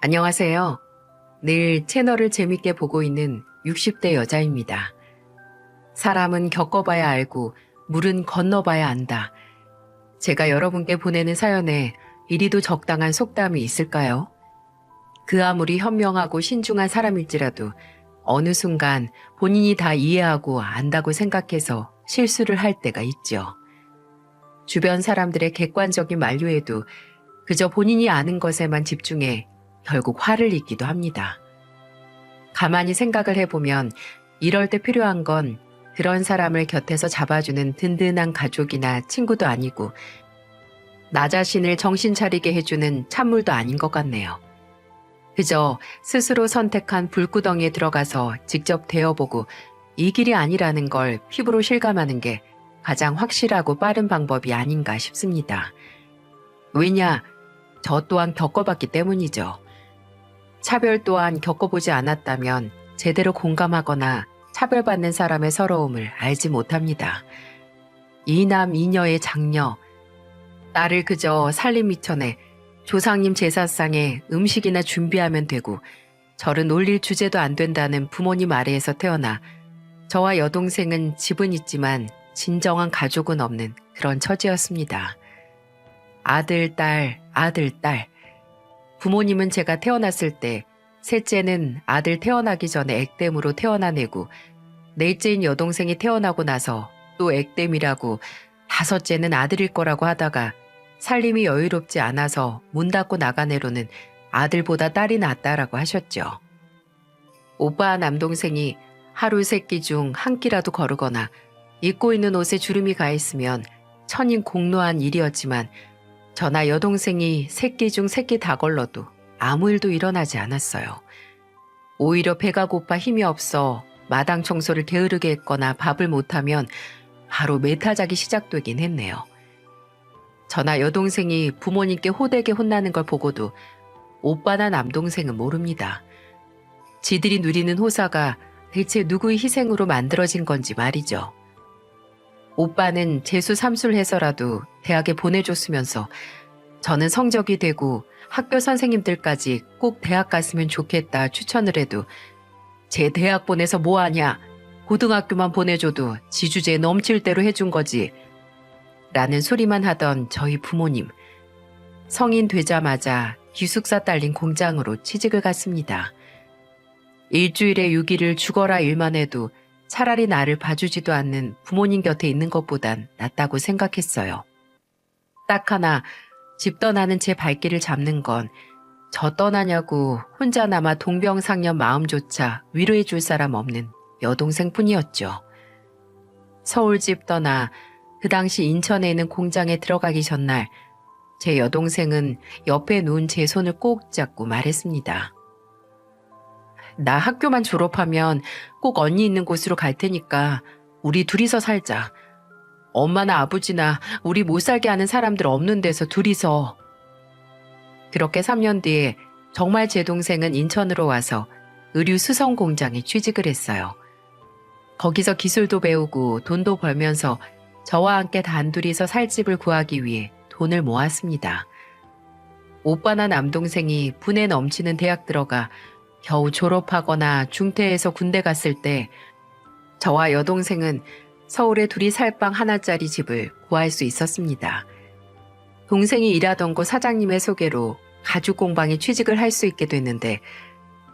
안녕하세요. 늘 채널을 재밌게 보고 있는 60대 여자입니다. 사람은 겪어봐야 알고 물은 건너봐야 안다. 제가 여러분께 보내는 사연에 이리도 적당한 속담이 있을까요? 그 아무리 현명하고 신중한 사람일지라도 어느 순간 본인이 다 이해하고 안다고 생각해서 실수를 할 때가 있죠. 주변 사람들의 객관적인 만류에도 그저 본인이 아는 것에만 집중해 결국 화를 입기도 합니다. 가만히 생각을 해보면 이럴 때 필요한 건 그런 사람을 곁에서 잡아주는 든든한 가족이나 친구도 아니고 나 자신을 정신 차리게 해주는 찬물도 아닌 것 같네요. 그저 스스로 선택한 불구덩이에 들어가서 직접 데워보고 이 길이 아니라는 걸 피부로 실감하는 게 가장 확실하고 빠른 방법이 아닌가 싶습니다. 왜냐, 저 또한 겪어봤기 때문이죠. 차별 또한 겪어보지 않았다면 제대로 공감하거나 차별받는 사람의 서러움을 알지 못합니다. 이남 이녀의 장녀, 나를 그저 살림미천에 조상님 제사상에 음식이나 준비하면 되고 저를 놀릴 주제도 안 된다는 부모님 아래에서 태어나 저와 여동생은 집은 있지만 진정한 가족은 없는 그런 처지였습니다. 아들, 딸, 아들, 딸. 부모님은 제가 태어났을 때 셋째는 아들 태어나기 전에 액땜으로 태어나내고 넷째인 여동생이 태어나고 나서 또 액땜이라고 다섯째는 아들일 거라고 하다가 살림이 여유롭지 않아서 문 닫고 나가내로는 아들보다 딸이 낫다라고 하셨죠. 오빠 남동생이 하루 세 끼 중 한 끼라도 거르거나 입고 있는 옷에 주름이 가 있으면 천인 공노한 일이었지만 저나 여동생이 세 끼 중 세 끼 다 걸러도 아무 일도 일어나지 않았어요. 오히려 배가 고파 힘이 없어 마당 청소를 게으르게 했거나 밥을 못하면 바로 매타작이 시작되긴 했네요. 저나 여동생이 부모님께 호되게 혼나는 걸 보고도 오빠나 남동생은 모릅니다. 지들이 누리는 호사가 대체 누구의 희생으로 만들어진 건지 말이죠. 오빠는 재수 삼술해서라도 대학에 보내줬으면서 저는 성적이 되고 학교 선생님들까지 꼭 대학 갔으면 좋겠다 추천을 해도 제 대학 보내서 뭐하냐, 고등학교만 보내줘도 지주제 넘칠 대로 해준 거지 라는 소리만 하던 저희 부모님. 성인 되자마자 기숙사 딸린 공장으로 취직을 갔습니다. 일주일에 6일을 죽어라 일만 해도 차라리 나를 봐주지도 않는 부모님 곁에 있는 것보단 낫다고 생각했어요. 딱 하나, 집 떠나는 제 발길을 잡는 건 저 떠나냐고 혼자 남아 동병상련 마음조차 위로해 줄 사람 없는 여동생뿐이었죠. 서울집 떠나 그 당시 인천에 있는 공장에 들어가기 전날 제 여동생은 옆에 누운 제 손을 꼭 잡고 말했습니다. 나 학교만 졸업하면 꼭 언니 있는 곳으로 갈 테니까 우리 둘이서 살자. 엄마나 아버지나 우리 못 살게 하는 사람들 없는 데서 둘이서. 그렇게 3년 뒤에 정말 제 동생은 인천으로 와서 의류 수성 공장에 취직을 했어요. 거기서 기술도 배우고 돈도 벌면서 저와 함께 단둘이서 살 집을 구하기 위해 돈을 모았습니다. 오빠나 남동생이 분에 넘치는 대학 들어가 겨우 졸업하거나 중퇴해서 군대 갔을 때 저와 여동생은 서울에 둘이 살 방 하나짜리 집을 구할 수 있었습니다. 동생이 일하던 곳 사장님의 소개로 가죽 공방에 취직을 할 수 있게 됐는데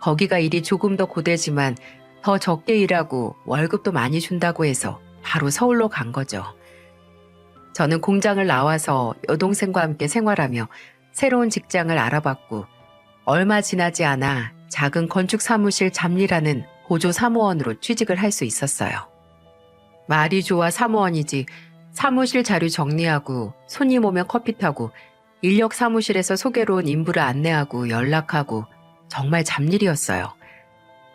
거기가 일이 조금 더 고되지만 더 적게 일하고 월급도 많이 준다고 해서 바로 서울로 간 거죠. 저는 공장을 나와서 여동생과 함께 생활하며 새로운 직장을 알아봤고 얼마 지나지 않아 작은 건축 사무실 잡일하는 보조 사무원으로 취직을 할 수 있었어요. 말이 좋아 사무원이지 사무실 자료 정리하고 손님 오면 커피 타고 인력 사무실에서 소개로 온 인부를 안내하고 연락하고 정말 잡일이었어요.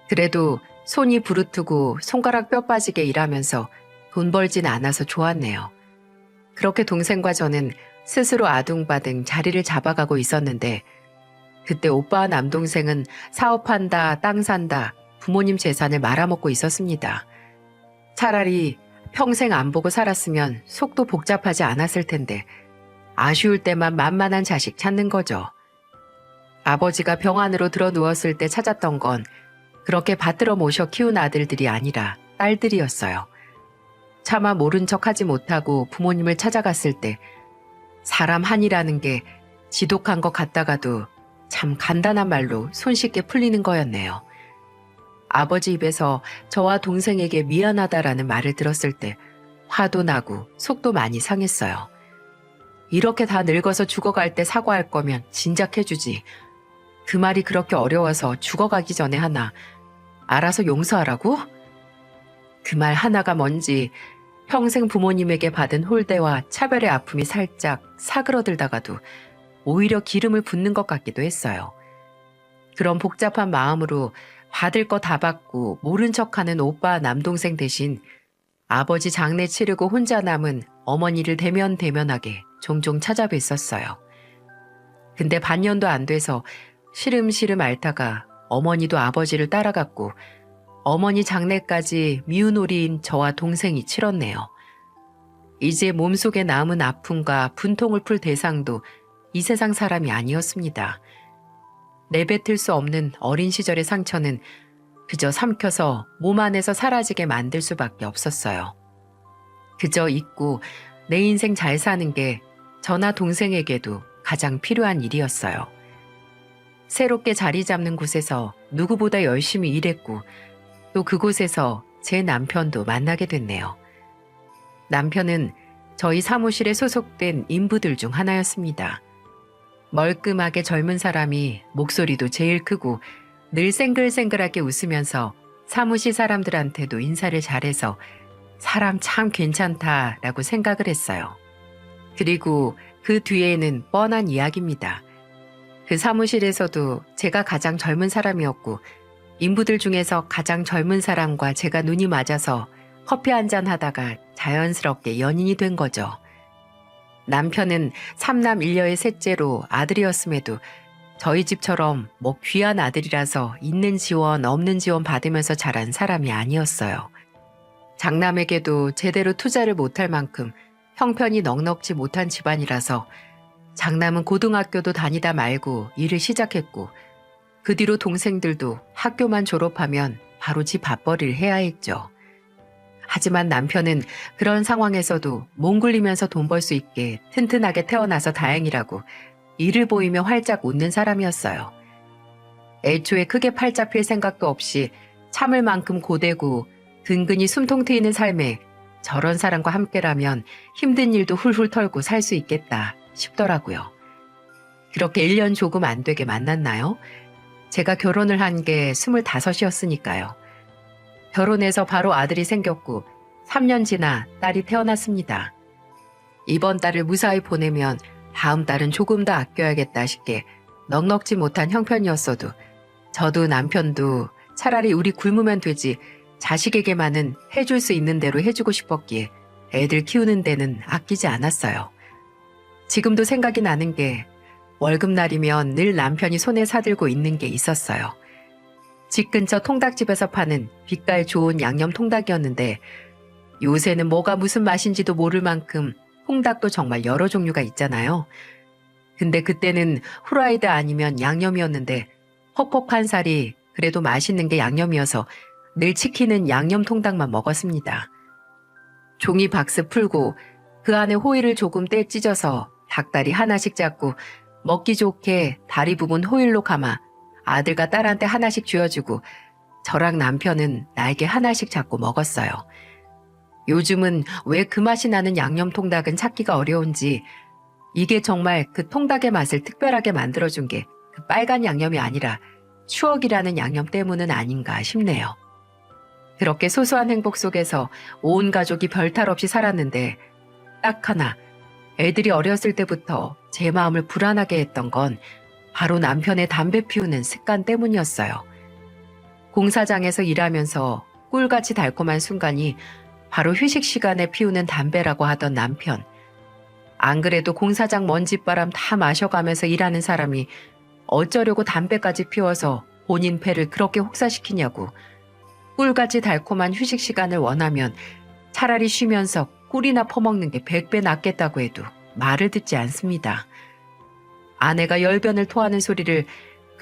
그래도 손이 부르트고 손가락 뼈 빠지게 일하면서 돈 벌진 않아서 좋았네요. 그렇게 동생과 저는 스스로 아둥바둥 자리를 잡아가고 있었는데 그때 오빠와 남동생은 사업한다, 땅 산다, 부모님 재산을 말아먹고 있었습니다. 차라리 평생 안 보고 살았으면 속도 복잡하지 않았을 텐데 아쉬울 때만 만만한 자식 찾는 거죠. 아버지가 병 안으로 들어 누웠을 때 찾았던 건 그렇게 받들어 모셔 키운 아들들이 아니라 딸들이었어요. 차마 모른 척하지 못하고 부모님을 찾아갔을 때 사람 한이라는 게 지독한 것 같다가도 참 간단한 말로 손쉽게 풀리는 거였네요. 아버지 입에서 저와 동생에게 미안하다라는 말을 들었을 때 화도 나고 속도 많이 상했어요. 이렇게 다 늙어서 죽어갈 때 사과할 거면 진작 해주지. 그 말이 그렇게 어려워서 죽어가기 전에 하나 알아서 용서하라고? 그 말 하나가 뭔지 평생 부모님에게 받은 홀대와 차별의 아픔이 살짝 사그러들다가도 오히려 기름을 붓는 것 같기도 했어요. 그런 복잡한 마음으로 받을 거 다 받고 모른 척하는 오빠 남동생 대신 아버지 장례 치르고 혼자 남은 어머니를 대면대면하게 종종 찾아뵀었어요. 근데 반년도 안 돼서 시름시름 앓다가 어머니도 아버지를 따라갔고 어머니 장례까지 미운 오리인 저와 동생이 치렀네요. 이제 몸속에 남은 아픔과 분통을 풀 대상도 이 세상 사람이 아니었습니다. 내뱉을 수 없는 어린 시절의 상처는 그저 삼켜서 몸 안에서 사라지게 만들 수밖에 없었어요. 그저 잊고 내 인생 잘 사는 게 저나 동생에게도 가장 필요한 일이었어요. 새롭게 자리 잡는 곳에서 누구보다 열심히 일했고 또 그곳에서 제 남편도 만나게 됐네요. 남편은 저희 사무실에 소속된 인부들 중 하나였습니다. 멀끔하게 젊은 사람이 목소리도 제일 크고 늘 생글생글하게 웃으면서 사무실 사람들한테도 인사를 잘해서 사람 참 괜찮다라고 생각을 했어요. 그리고 그 뒤에는 뻔한 이야기입니다. 그 사무실에서도 제가 가장 젊은 사람이었고 인부들 중에서 가장 젊은 사람과 제가 눈이 맞아서 커피 한잔 하다가 자연스럽게 연인이 된 거죠. 남편은 3남 1녀의 셋째로 아들이었음에도 저희 집처럼 뭐 귀한 아들이라서 있는 지원 없는 지원 받으면서 자란 사람이 아니었어요. 장남에게도 제대로 투자를 못할 만큼 형편이 넉넉지 못한 집안이라서 장남은 고등학교도 다니다 말고 일을 시작했고 그 뒤로 동생들도 학교만 졸업하면 바로 집 밥벌이를 해야 했죠. 하지만 남편은 그런 상황에서도 몸 굴리면서 돈 벌 수 있게 튼튼하게 태어나서 다행이라고 이를 보이며 활짝 웃는 사람이었어요. 애초에 크게 팔자 필 생각도 없이 참을 만큼 고되고 근근히 숨통 트이는 삶에 저런 사람과 함께라면 힘든 일도 훌훌 털고 살 수 있겠다 싶더라고요. 그렇게 1년 조금 안 되게 만났나요? 제가 결혼을 한 게 25이었으니까요. 결혼해서 바로 아들이 생겼고 3년 지나 딸이 태어났습니다. 이번 달을 무사히 보내면 다음 달은 조금 더 아껴야겠다 싶게 넉넉지 못한 형편이었어도 저도 남편도 차라리 우리 굶으면 되지 자식에게만은 해줄 수 있는 대로 해주고 싶었기에 애들 키우는 데는 아끼지 않았어요. 지금도 생각이 나는 게 월급날이면 늘 남편이 손에 사들고 있는 게 있었어요. 집 근처 통닭집에서 파는 빛깔 좋은 양념 통닭이었는데 요새는 뭐가 무슨 맛인지도 모를 만큼 통닭도 정말 여러 종류가 있잖아요. 근데 그때는 후라이드 아니면 양념이었는데 퍽퍽한 살이 그래도 맛있는 게 양념이어서 늘 치킨은 양념 통닭만 먹었습니다. 종이 박스 풀고 그 안에 호일을 조금 떼 찢어서 닭다리 하나씩 잡고 먹기 좋게 다리 부분 호일로 감아 아들과 딸한테 하나씩 쥐어주고 저랑 남편은 날개 하나씩 잡고 먹었어요. 요즘은 왜 그 맛이 나는 양념 통닭은 찾기가 어려운지 이게 정말 그 통닭의 맛을 특별하게 만들어준 게 그 빨간 양념이 아니라 추억이라는 양념 때문은 아닌가 싶네요. 그렇게 소소한 행복 속에서 온 가족이 별탈 없이 살았는데 딱 하나 애들이 어렸을 때부터 제 마음을 불안하게 했던 건 바로 남편의 담배 피우는 습관 때문이었어요. 공사장에서 일하면서 꿀같이 달콤한 순간이 바로 휴식 시간에 피우는 담배라고 하던 남편. 안 그래도 공사장 먼지바람 다 마셔가면서 일하는 사람이 어쩌려고 담배까지 피워서 본인 폐를 그렇게 혹사시키냐고. 꿀같이 달콤한 휴식 시간을 원하면 차라리 쉬면서 꿀이나 퍼먹는 게 100배 낫겠다고 해도 말을 듣지 않습니다. 아내가 열변을 토하는 소리를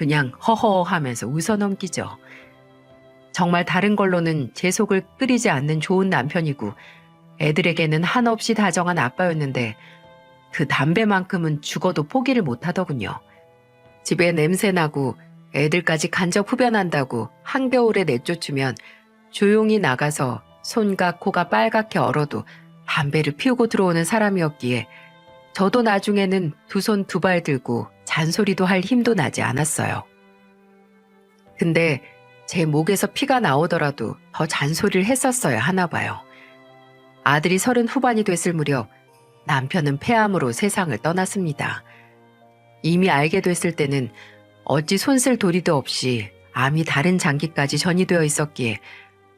그냥 허허 하면서 웃어넘기죠. 정말 다른 걸로는 제 속을 끓이지 않는 좋은 남편이고 애들에게는 한없이 다정한 아빠였는데 그 담배만큼은 죽어도 포기를 못하더군요. 집에 냄새나고 애들까지 간접 흡연한다고 한겨울에 내쫓으면 조용히 나가서 손과 코가 빨갛게 얼어도 담배를 피우고 들어오는 사람이었기에 저도 나중에는 두 손 두 발 들고 잔소리도 할 힘도 나지 않았어요. 근데 제 목에서 피가 나오더라도 더 잔소리를 했었어야 하나 봐요. 아들이 30 후반이 됐을 무렵 남편은 폐암으로 세상을 떠났습니다. 이미 알게 됐을 때는 어찌 손쓸 도리도 없이 암이 다른 장기까지 전이되어 있었기에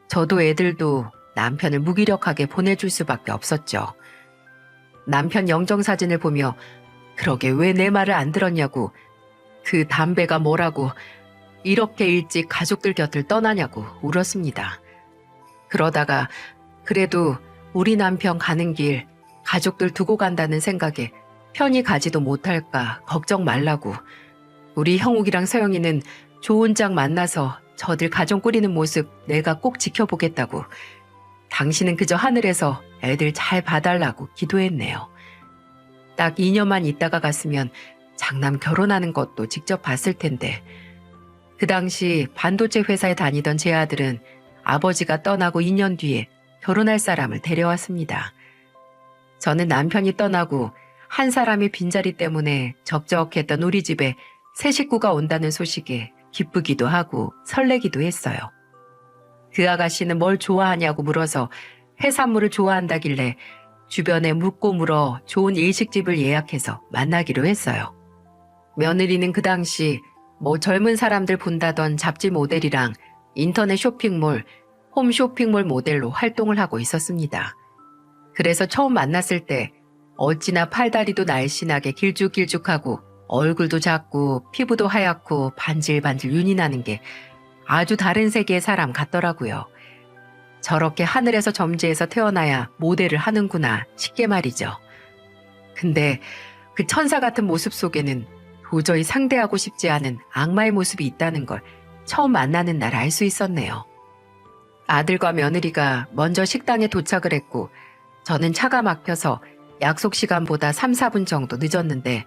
저도 애들도 남편을 무기력하게 보내줄 수밖에 없었죠. 남편 영정사진을 보며 그러게 왜 내 말을 안 들었냐고, 그 담배가 뭐라고 이렇게 일찍 가족들 곁을 떠나냐고 울었습니다. 그러다가 그래도 우리 남편 가는 길 가족들 두고 간다는 생각에 편히 가지도 못할까 걱정 말라고, 우리 형욱이랑 서영이는 좋은 짝 만나서 저들 가정 꾸리는 모습 내가 꼭 지켜보겠다고, 당신은 그저 하늘에서 애들 잘 봐달라고 기도했네요. 딱 2년만 있다가 갔으면 장남 결혼하는 것도 직접 봤을 텐데, 그 당시 반도체 회사에 다니던 제 아들은 아버지가 떠나고 2년 뒤에 결혼할 사람을 데려왔습니다. 저는 남편이 떠나고 한 사람의 빈자리 때문에 적적했던 우리 집에 새 식구가 온다는 소식에 기쁘기도 하고 설레기도 했어요. 그 아가씨는 뭘 좋아하냐고 물어서 해산물을 좋아한다길래 주변에 묻고 물어 좋은 일식집을 예약해서 만나기로 했어요. 며느리는 그 당시 젊은 사람들 본다던 잡지 모델이랑 인터넷 쇼핑몰, 홈쇼핑몰 모델로 활동을 하고 있었습니다. 그래서 처음 만났을 때 어찌나 팔다리도 날씬하게 길쭉길쭉하고 얼굴도 작고 피부도 하얗고 반질반질 윤이 나는 게 아주 다른 세계의 사람 같더라고요. 저렇게 하늘에서 점지해서 태어나야 모델을 하는구나 싶게 말이죠. 근데 그 천사 같은 모습 속에는 도저히 상대하고 싶지 않은 악마의 모습이 있다는 걸 처음 만나는 날 알 수 있었네요. 아들과 며느리가 먼저 식당에 도착을 했고 저는 차가 막혀서 약속 시간보다 3, 4분 정도 늦었는데,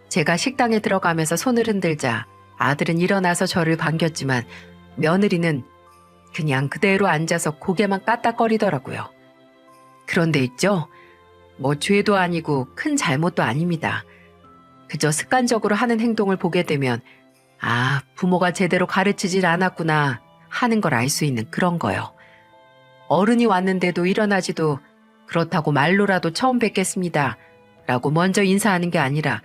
제가 식당에 들어가면서 손을 흔들자 아들은 일어나서 저를 반겼지만 며느리는 그냥 그대로 앉아서 고개만 까딱거리더라고요. 그런데 있죠? 죄도 아니고 큰 잘못도 아닙니다. 그저 습관적으로 하는 행동을 보게 되면 부모가 제대로 가르치질 않았구나 하는 걸 알 수 있는 그런 거요. 어른이 왔는데도 일어나지도 그렇다고 말로라도 처음 뵙겠습니다 라고 먼저 인사하는 게 아니라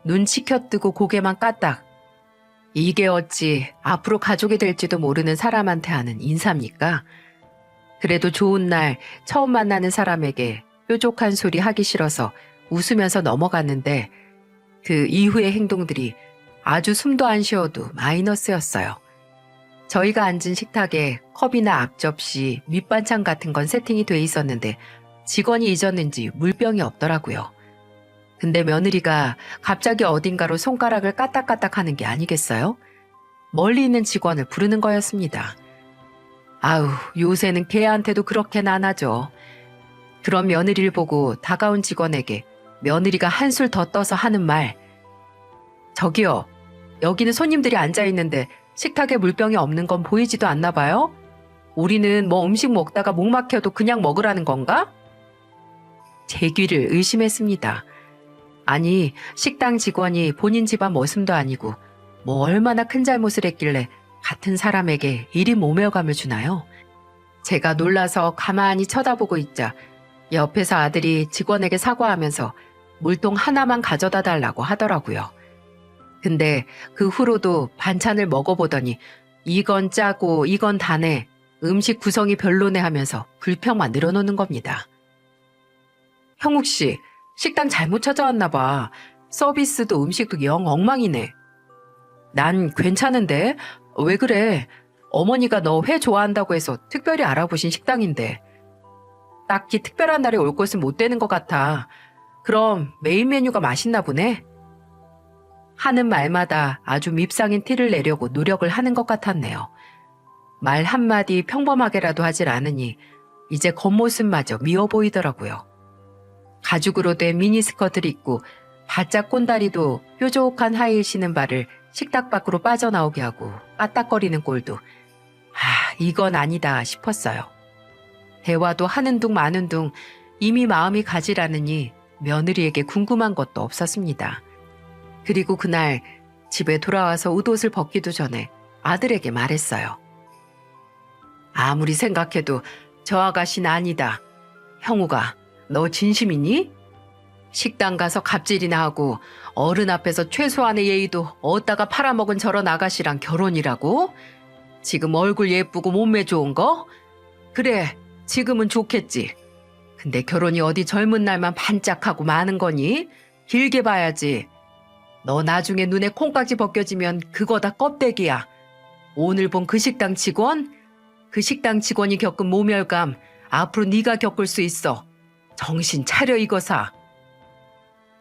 눈치 켜뜨고 고개만 까딱. 이게 어찌 앞으로 가족이 될지도 모르는 사람한테 하는 인사입니까? 그래도 좋은 날 처음 만나는 사람에게 뾰족한 소리 하기 싫어서 웃으면서 넘어갔는데 그 이후의 행동들이 아주 숨도 안 쉬어도 마이너스였어요. 저희가 앉은 식탁에 컵이나 앞접시, 밑반찬 같은 건 세팅이 돼 있었는데 직원이 잊었는지 물병이 없더라고요. 근데 며느리가 갑자기 어딘가로 손가락을 까딱까딱 하는 게 아니겠어요? 멀리 있는 직원을 부르는 거였습니다. 아우, 요새는 걔한테도 그렇게는 안 하죠. 그런 며느리를 보고 다가온 직원에게 며느리가 한술 더 떠서 하는 말. 저기요, 여기는 손님들이 앉아있는데 식탁에 물병이 없는 건 보이지도 않나 봐요? 우리는 음식 먹다가 목 막혀도 그냥 먹으라는 건가? 제 귀를 의심했습니다. 아니, 식당 직원이 본인 집안 머슴도 아니고 얼마나 큰 잘못을 했길래 같은 사람에게 이리 모멸감을 주나요? 제가 놀라서 가만히 쳐다보고 있자 옆에서 아들이 직원에게 사과하면서 물통 하나만 가져다 달라고 하더라고요. 근데 그 후로도 반찬을 먹어보더니 이건 짜고 이건 다네, 음식 구성이 별로네 하면서 불평만 늘어놓는 겁니다. 형욱 씨, 식당 잘못 찾아왔나 봐. 서비스도 음식도 영 엉망이네. 난 괜찮은데? 왜 그래? 어머니가 너 회 좋아한다고 해서 특별히 알아보신 식당인데. 딱히 특별한 날에 올 것은 못 되는 것 같아. 그럼 메인 메뉴가 맛있나 보네? 하는 말마다 아주 밉상인 티를 내려고 노력을 하는 것 같았네요. 말 한마디 평범하게라도 하질 않으니 이제 겉모습마저 미워 보이더라고요. 가죽으로 된 미니스커트를 입고 바짝 꼰다리도 뾰족한 하이힐 신은 발을 식탁 밖으로 빠져나오게 하고 까딱거리는 꼴도 이건 아니다 싶었어요. 대화도 하는 둥 마는 둥 이미 마음이 가지라느니 며느리에게 궁금한 것도 없었습니다. 그리고 그날 집에 돌아와서 옷을 벗기도 전에 아들에게 말했어요. 아무리 생각해도 저 아가씨는 아니다. 형우가 너 진심이니? 식당 가서 갑질이나 하고 어른 앞에서 최소한의 예의도 얻다가 팔아먹은 저런 아가씨랑 결혼이라고? 지금 얼굴 예쁘고 몸매 좋은 거? 그래, 지금은 좋겠지. 근데 결혼이 어디 젊은 날만 반짝하고 많은 거니? 길게 봐야지. 너 나중에 눈에 콩깍지 벗겨지면 그거 다 껍데기야. 오늘 본 그 식당 직원? 그 식당 직원이 겪은 모멸감 앞으로 네가 겪을 수 있어. 정신 차려 이거사.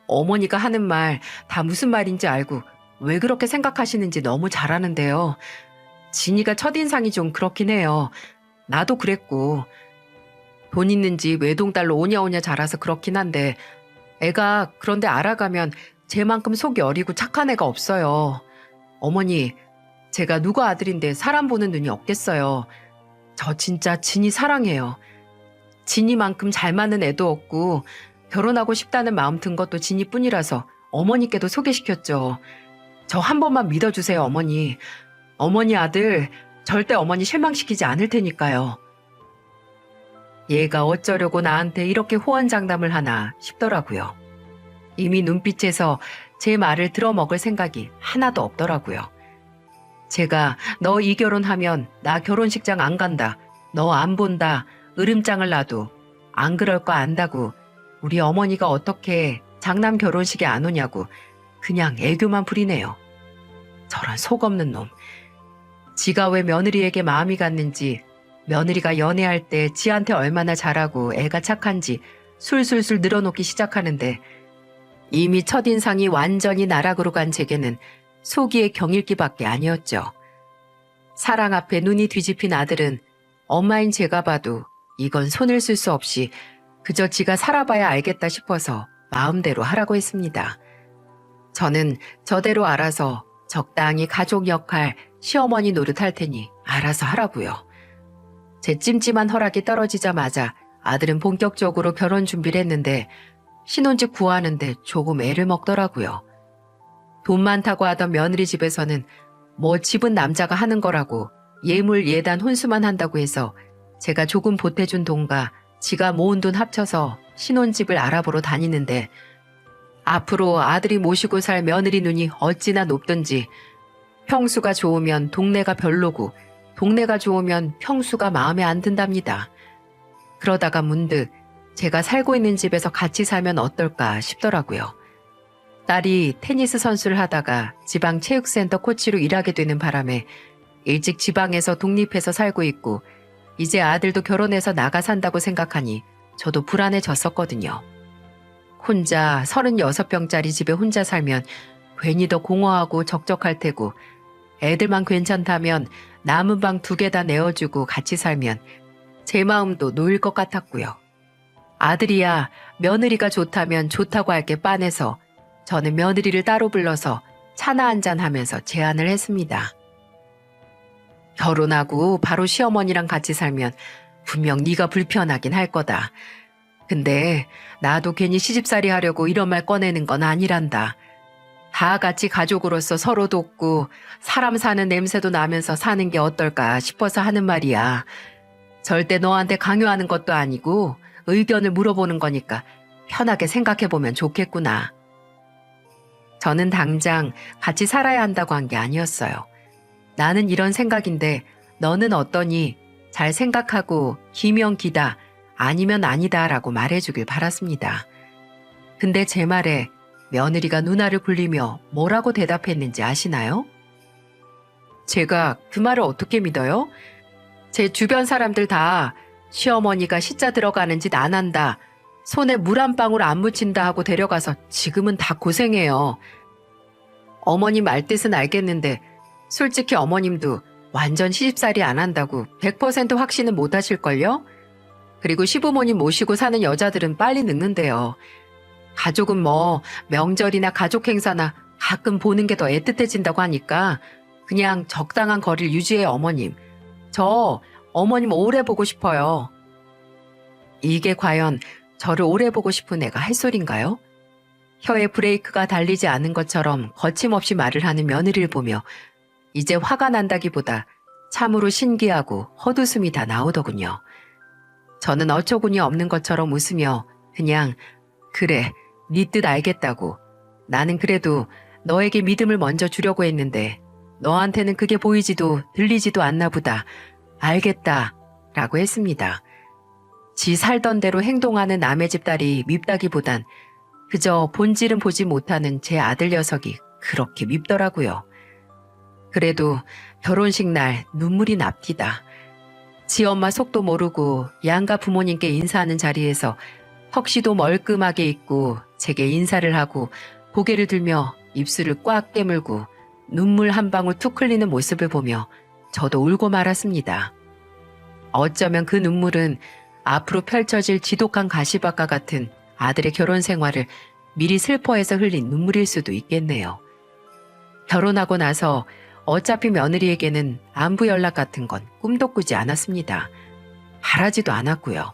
어머니가 하는 말 다 무슨 말인지 알고 왜 그렇게 생각하시는지 너무 잘 아는데요. 진이가 첫인상이 좀 그렇긴 해요. 나도 그랬고. 돈 있는 집 외동딸로 오냐오냐 자라서 그렇긴 한데 애가 그런데 알아가면 쟤만큼 속이 어리고 착한 애가 없어요. 어머니, 제가 누구 아들인데 사람 보는 눈이 없겠어요. 저 진짜 진이 사랑해요. 진이만큼 잘 맞는 애도 없고 결혼하고 싶다는 마음 든 것도 진이뿐이라서 어머니께도 소개시켰죠. 저 한 번만 믿어주세요, 어머니. 어머니 아들 절대 어머니 실망시키지 않을 테니까요. 얘가 어쩌려고 나한테 이렇게 호언장담을 하나 싶더라고요. 이미 눈빛에서 제 말을 들어먹을 생각이 하나도 없더라고요. 제가 너 이 결혼하면 나 결혼식장 안 간다. 너 안 본다. 으름장을 놔도 안 그럴 거 안다고 우리 어머니가 어떻게 장남 결혼식에 안 오냐고 그냥 애교만 부리네요. 저런 속 없는 놈. 지가 왜 며느리에게 마음이 갔는지 며느리가 연애할 때 지한테 얼마나 잘하고 애가 착한지 술술술 늘어놓기 시작하는데 이미 첫인상이 완전히 나락으로 간 제게는 소기의 경일기밖에 아니었죠. 사랑 앞에 눈이 뒤집힌 아들은 엄마인 제가 봐도 이건 손을 쓸 수 없이 그저 지가 살아봐야 알겠다 싶어서 마음대로 하라고 했습니다. 저는 저대로 알아서 적당히 가족 역할, 시어머니 노릇할 테니 알아서 하라고요. 제 찜찜한 허락이 떨어지자마자 아들은 본격적으로 결혼 준비를 했는데 신혼집 구하는데 조금 애를 먹더라고요. 돈 많다고 하던 며느리 집에서는 뭐 집은 남자가 하는 거라고 예물 예단 혼수만 한다고 해서 제가 조금 보태준 돈과 지가 모은 돈 합쳐서 신혼집을 알아보러 다니는데 앞으로 아들이 모시고 살 며느리 눈이 어찌나 높든지 평수가 좋으면 동네가 별로고 동네가 좋으면 평수가 마음에 안 든답니다. 그러다가 문득 제가 살고 있는 집에서 같이 살면 어떨까 싶더라고요. 딸이 테니스 선수를 하다가 지방 체육센터 코치로 일하게 되는 바람에 일찍 지방에서 독립해서 살고 있고 이제 아들도 결혼해서 나가 산다고 생각하니 저도 불안해졌었거든요. 혼자 36병짜리 집에 혼자 살면 괜히 더 공허하고 적적할 테고 애들만 괜찮다면 남은 방 2개 다 내어주고 같이 살면 제 마음도 놓일 것 같았고요. 아들이야 며느리가 좋다면 좋다고 할 게 빤해서 저는 며느리를 따로 불러서 차나 한잔 하면서 제안을 했습니다. 결혼하고 바로 시어머니랑 같이 살면 분명 네가 불편하긴 할 거다. 근데 나도 괜히 시집살이 하려고 이런 말 꺼내는 건 아니란다. 다 같이 가족으로서 서로 돕고 사람 사는 냄새도 나면서 사는 게 어떨까 싶어서 하는 말이야. 절대 너한테 강요하는 것도 아니고 의견을 물어보는 거니까 편하게 생각해보면 좋겠구나. 저는 당장 같이 살아야 한다고 한 게 아니었어요. 나는 이런 생각인데 너는 어떠니? 잘 생각하고 기면 기다 아니면 아니다 라고 말해주길 바랐습니다. 근데 제 말에 며느리가 누나를 굴리며 뭐라고 대답했는지 아시나요? 제가 그 말을 어떻게 믿어요? 제 주변 사람들 다 시어머니가 시자 들어가는 짓 안 한다. 손에 물 한 방울 안 묻힌다 하고 데려가서 지금은 다 고생해요. 어머님 말 뜻은 알겠는데 솔직히 어머님도 완전 시집살이 안 한다고 100% 확신은 못 하실걸요? 그리고 시부모님 모시고 사는 여자들은 빨리 늙는데요. 가족은 뭐 명절이나 가족 행사나 가끔 보는 게 더 애틋해진다고 하니까 그냥 적당한 거리를 유지해 어머님. 저 어머님 오래 보고 싶어요. 이게 과연 저를 오래 보고 싶은 애가 할 소린가요? 혀에 브레이크가 달리지 않은 것처럼 거침없이 말을 하는 며느리를 보며 이제 화가 난다기보다 참으로 신기하고 헛웃음이 다 나오더군요. 저는 어처구니 없는 것처럼 웃으며 그냥 그래, 네 뜻 알겠다고. 나는 그래도 너에게 믿음을 먼저 주려고 했는데 너한테는 그게 보이지도 들리지도 않나 보다. 알겠다 라고 했습니다. 지 살던 대로 행동하는 남의 집 딸이 밉다기보단 그저 본질은 보지 못하는 제 아들 녀석이 그렇게 밉더라고요. 그래도 결혼식 날 눈물이 납디다. 지 엄마 속도 모르고 양가 부모님께 인사하는 자리에서 턱시도 멀끔하게 입고 제게 인사를 하고 고개를 들며 입술을 꽉 깨물고 눈물 한 방울 툭 흘리는 모습을 보며 저도 울고 말았습니다. 어쩌면 그 눈물은 앞으로 펼쳐질 지독한 가시밭과 같은 아들의 결혼 생활을 미리 슬퍼해서 흘린 눈물일 수도 있겠네요. 결혼하고 나서 어차피 며느리에게는 안부 연락 같은 건 꿈도 꾸지 않았습니다. 바라지도 않았고요.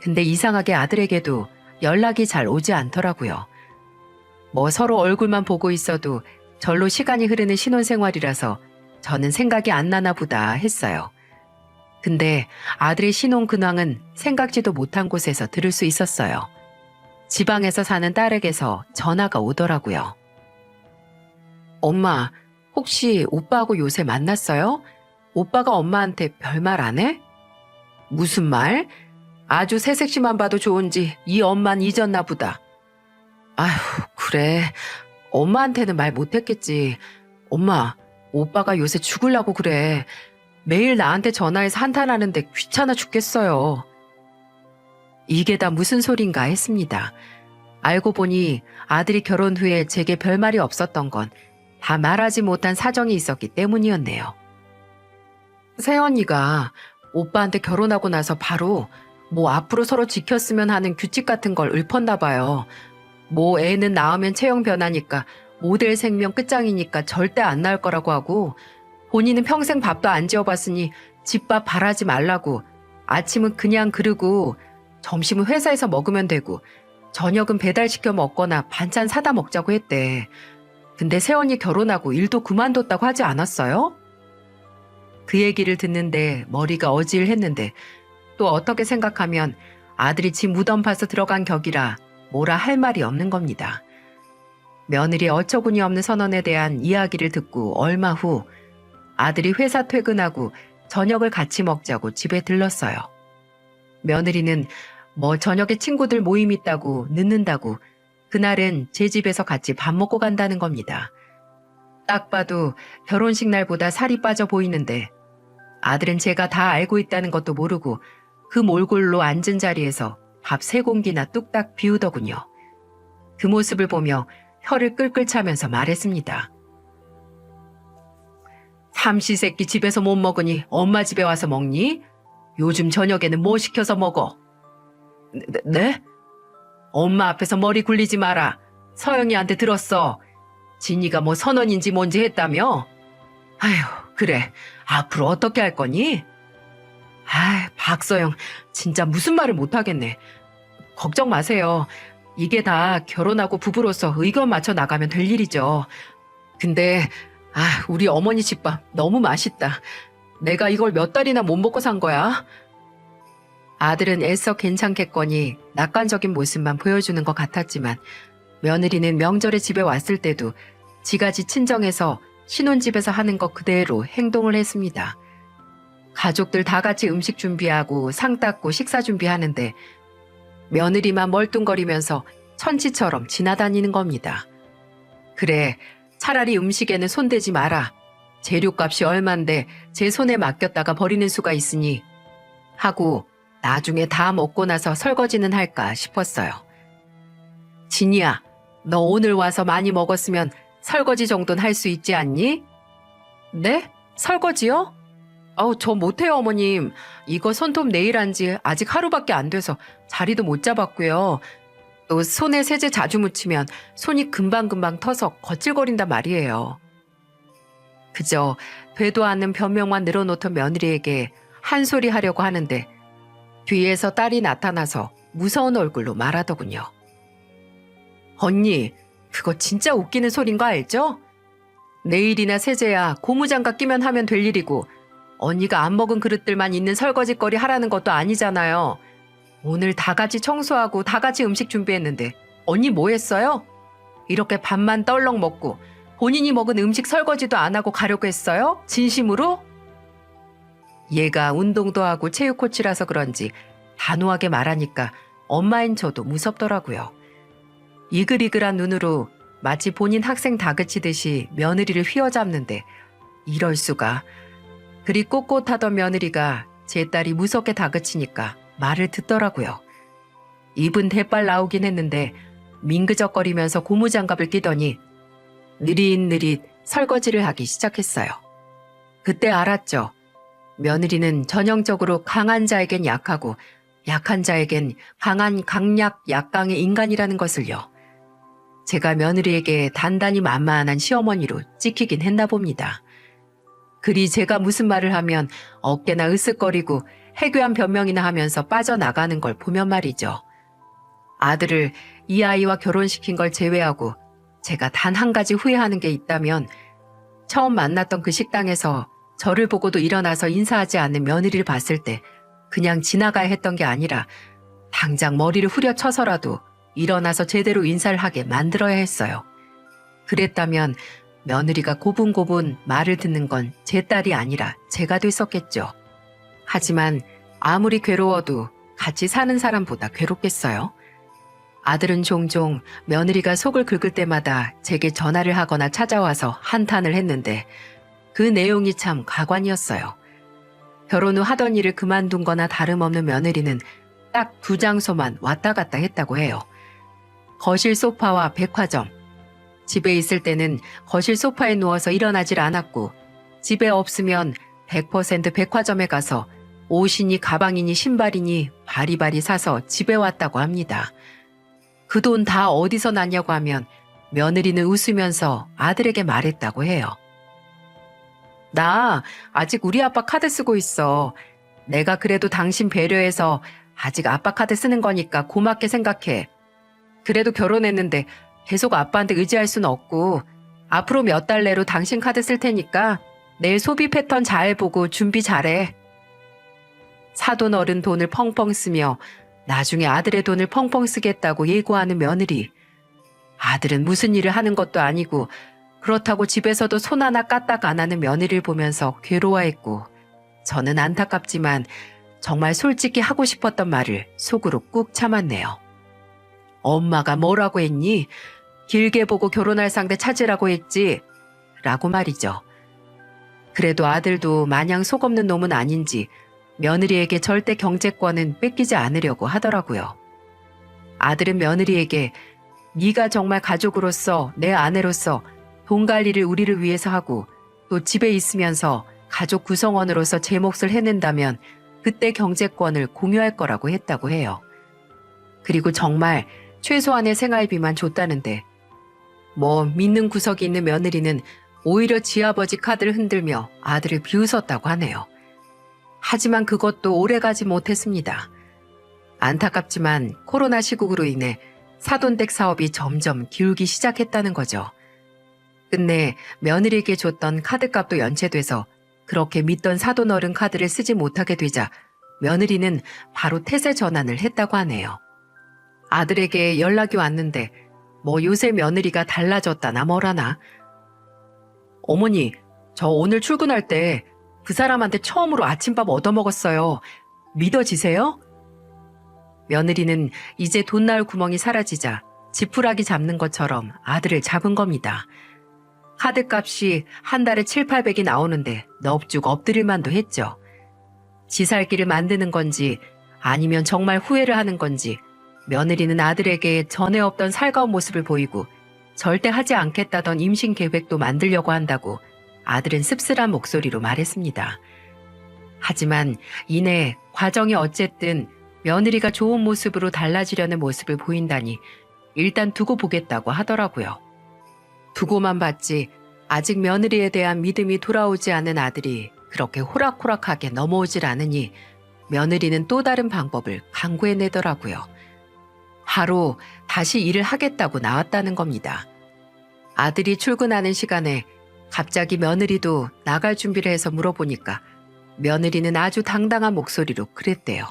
근데 이상하게 아들에게도 연락이 잘 오지 않더라고요. 뭐 서로 얼굴만 보고 있어도 절로 시간이 흐르는 신혼생활이라서 저는 생각이 안 나나 보다 했어요. 근데 아들의 신혼 근황은 생각지도 못한 곳에서 들을 수 있었어요. 지방에서 사는 딸에게서 전화가 오더라고요. 엄마, 혹시 오빠하고 요새 만났어요? 오빠가 엄마한테 별말 안 해? 무슨 말? 아주 새색시만 봐도 좋은지 이 엄만 잊었나 보다. 아휴, 그래. 엄마한테는 말 못했겠지. 엄마, 오빠가 요새 죽으려고 그래. 매일 나한테 전화해서 한탄하는데 귀찮아 죽겠어요. 이게 다 무슨 소린가 했습니다. 알고 보니 아들이 결혼 후에 제게 별말이 없었던 건 다 말하지 못한 사정이 있었기 때문이었네요. 새언니가 오빠한테 결혼하고 나서 바로 뭐 앞으로 서로 지켰으면 하는 규칙 같은 걸 읊었나 봐요. 뭐 애는 낳으면 체형 변하니까 모델 생명 끝장이니까 절대 안 낳을 거라고 하고 본인은 평생 밥도 안 지어봤으니 집밥 바라지 말라고 아침은 그냥 그러고 점심은 회사에서 먹으면 되고 저녁은 배달시켜 먹거나 반찬 사다 먹자고 했대. 근데 새언니 결혼하고 일도 그만뒀다고 하지 않았어요? 그 얘기를 듣는데 머리가 어질했는데 또 어떻게 생각하면 아들이 지 무덤 파서 들어간 격이라 뭐라 할 말이 없는 겁니다. 며느리 어처구니 없는 선언에 대한 이야기를 듣고 얼마 후 아들이 회사 퇴근하고 저녁을 같이 먹자고 집에 들렀어요. 며느리는 뭐 저녁에 친구들 모임 있다고 늦는다고 그날은 제 집에서 같이 밥 먹고 간다는 겁니다. 딱 봐도 결혼식 날보다 살이 빠져 보이는데 아들은 제가 다 알고 있다는 것도 모르고 그 몰골로 앉은 자리에서 밥 3공기나 뚝딱 비우더군요. 그 모습을 보며 혀를 끌끌 차면서 말했습니다. 삼시세끼 집에서 못 먹으니 엄마 집에 와서 먹니? 요즘 저녁에는 뭐 시켜서 먹어? 네? 엄마 앞에서 머리 굴리지 마라. 서영이한테 들었어. 진이가 뭐 선언인지 뭔지 했다며? 아휴, 그래. 앞으로 어떻게 할 거니? 아, 박서영, 진짜 무슨 말을 못하겠네. 걱정 마세요. 이게 다 결혼하고 부부로서 의견 맞춰 나가면 될 일이죠. 근데 우리 어머니 집밥 너무 맛있다. 내가 이걸 몇 달이나 못 먹고 산 거야. 아들은 애써 괜찮겠거니 낙관적인 모습만 보여주는 것 같았지만 며느리는 명절에 집에 왔을 때도 지가지 친정에서 신혼집에서 하는 것 그대로 행동을 했습니다. 가족들 다 같이 음식 준비하고 상 닦고 식사 준비하는데 며느리만 멀뚱거리면서 천치처럼 지나다니는 겁니다. 그래, 차라리 음식에는 손대지 마라. 재료값이 얼만데 제 손에 맡겼다가 버리는 수가 있으니 하고 나중에 다 먹고 나서 설거지는 할까 싶었어요. 진이야, 너 오늘 와서 많이 먹었으면 설거지 정도는 할 수 있지 않니? 네? 설거지요? 아우, 저 못해요, 어머님. 이거 손톱 네일 한 지 아직 하루밖에 안 돼서 자리도 못 잡았고요. 또 손에 세제 자주 묻히면 손이 금방금방 터서 거칠거린단 말이에요. 그저 되도 않는 변명만 늘어놓던 며느리에게 한 소리 하려고 하는데 뒤에서 딸이 나타나서 무서운 얼굴로 말하더군요. 언니, 그거 진짜 웃기는 소린 거 알죠? 네일이나 세제야 고무장갑 끼면 하면 될 일이고 언니가 안 먹은 그릇들만 있는 설거지거리 하라는 것도 아니잖아요. 오늘 다 같이 청소하고 다 같이 음식 준비했는데 언니 뭐 했어요? 이렇게 밥만 떨렁 먹고 본인이 먹은 음식 설거지도 안 하고 가려고 했어요? 진심으로? 얘가 운동도 하고 체육 코치라서 그런지 단호하게 말하니까 엄마인 저도 무섭더라고요. 이글이글한 눈으로 마치 본인 학생 다그치듯이 며느리를 휘어잡는데 이럴 수가. 그리 꼿꼿하던 며느리가 제 딸이 무섭게 다그치니까 말을 듣더라고요. 입은 대빨 나오긴 했는데 민그적거리면서 고무장갑을 끼더니 느릿느릿 설거지를 하기 시작했어요. 그때 알았죠. 며느리는 전형적으로 강한 자에겐 약하고 약한 자에겐 강한 강약 약강의 인간이라는 것을요. 제가 며느리에게 단단히 만만한 시어머니로 찍히긴 했나 봅니다. 그리 제가 무슨 말을 하면 어깨나 으쓱거리고 해괴한 변명이나 하면서 빠져나가는 걸 보면 말이죠. 아들을 이 아이와 결혼시킨 걸 제외하고 제가 단 한 가지 후회하는 게 있다면 처음 만났던 그 식당에서 저를 보고도 일어나서 인사하지 않는 며느리를 봤을 때 그냥 지나가야 했던 게 아니라 당장 머리를 후려쳐서라도 일어나서 제대로 인사를 하게 만들어야 했어요. 그랬다면 며느리가 고분고분 말을 듣는 건 제 딸이 아니라 제가 됐었겠죠. 하지만 아무리 괴로워도 같이 사는 사람보다 괴롭겠어요. 아들은 종종 며느리가 속을 긁을 때마다 제게 전화를 하거나 찾아와서 한탄을 했는데 그 내용이 참 가관이었어요. 결혼 후 하던 일을 그만둔 거나 다름없는 며느리는 딱 두 장소만 왔다 갔다 했다고 해요. 거실 소파와 백화점. 집에 있을 때는 거실 소파에 누워서 일어나질 않았고 집에 없으면 100% 백화점에 가서 옷이니 가방이니 신발이니 바리바리 사서 집에 왔다고 합니다. 그 돈 다 어디서 났냐고 하면 며느리는 웃으면서 아들에게 말했다고 해요. 나 아직 우리 아빠 카드 쓰고 있어. 내가 그래도 당신 배려해서 아직 아빠 카드 쓰는 거니까 고맙게 생각해. 그래도 결혼했는데 계속 아빠한테 의지할 순 없고 앞으로 몇 달 내로 당신 카드 쓸 테니까 내일 소비 패턴 잘 보고 준비 잘해. 사돈 어른 돈을 펑펑 쓰며 나중에 아들의 돈을 펑펑 쓰겠다고 예고하는 며느리. 아들은 무슨 일을 하는 것도 아니고 그렇다고 집에서도 손 하나 까딱 안 하는 며느리를 보면서 괴로워했고 저는 안타깝지만 정말 솔직히 하고 싶었던 말을 속으로 꾹 참았네요. 엄마가 뭐라고 했니? 길게 보고 결혼할 상대 찾으라고 했지? 라고 말이죠. 그래도 아들도 마냥 속 없는 놈은 아닌지 며느리에게 절대 경제권은 뺏기지 않으려고 하더라고요. 아들은 며느리에게 네가 정말 가족으로서 내 아내로서 돈 관리를 우리를 위해서 하고 또 집에 있으면서 가족 구성원으로서 제 몫을 해낸다면 그때 경제권을 공유할 거라고 했다고 해요. 그리고 정말 최소한의 생활비만 줬다는데 뭐 믿는 구석이 있는 며느리는 오히려 지아버지 카드를 흔들며 아들을 비웃었다고 하네요. 하지만 그것도 오래가지 못했습니다. 안타깝지만 코로나 시국으로 인해 사돈댁 사업이 점점 기울기 시작했다는 거죠. 끝내 며느리에게 줬던 카드값도 연체돼서 그렇게 믿던 사돈어른 카드를 쓰지 못하게 되자 며느리는 바로 태세 전환을 했다고 하네요. 아들에게 연락이 왔는데 뭐 요새 며느리가 달라졌다나 뭐라나. 어머니, 저 오늘 출근할 때 그 사람한테 처음으로 아침밥 얻어먹었어요. 믿어지세요? 며느리는 이제 돈 나올 구멍이 사라지자 지푸라기 잡는 것처럼 아들을 잡은 겁니다. 카드값이 한 달에 7,800이 나오는데 넙죽 엎드릴 만도 했죠. 지 살기를 만드는 건지 아니면 정말 후회를 하는 건지 며느리는 아들에게 전에 없던 살가운 모습을 보이고 절대 하지 않겠다던 임신 계획도 만들려고 한다고 아들은 씁쓸한 목소리로 말했습니다. 하지만 이내 과정이 어쨌든 며느리가 좋은 모습으로 달라지려는 모습을 보인다니 일단 두고 보겠다고 하더라고요. 두고만 봤지 아직 며느리에 대한 믿음이 돌아오지 않은 아들이 그렇게 호락호락하게 넘어오질 않으니 며느리는 또 다른 방법을 강구해내더라고요. 바로 다시 일을 하겠다고 나왔다는 겁니다. 아들이 출근하는 시간에 갑자기 며느리도 나갈 준비를 해서 물어보니까 며느리는 아주 당당한 목소리로 그랬대요.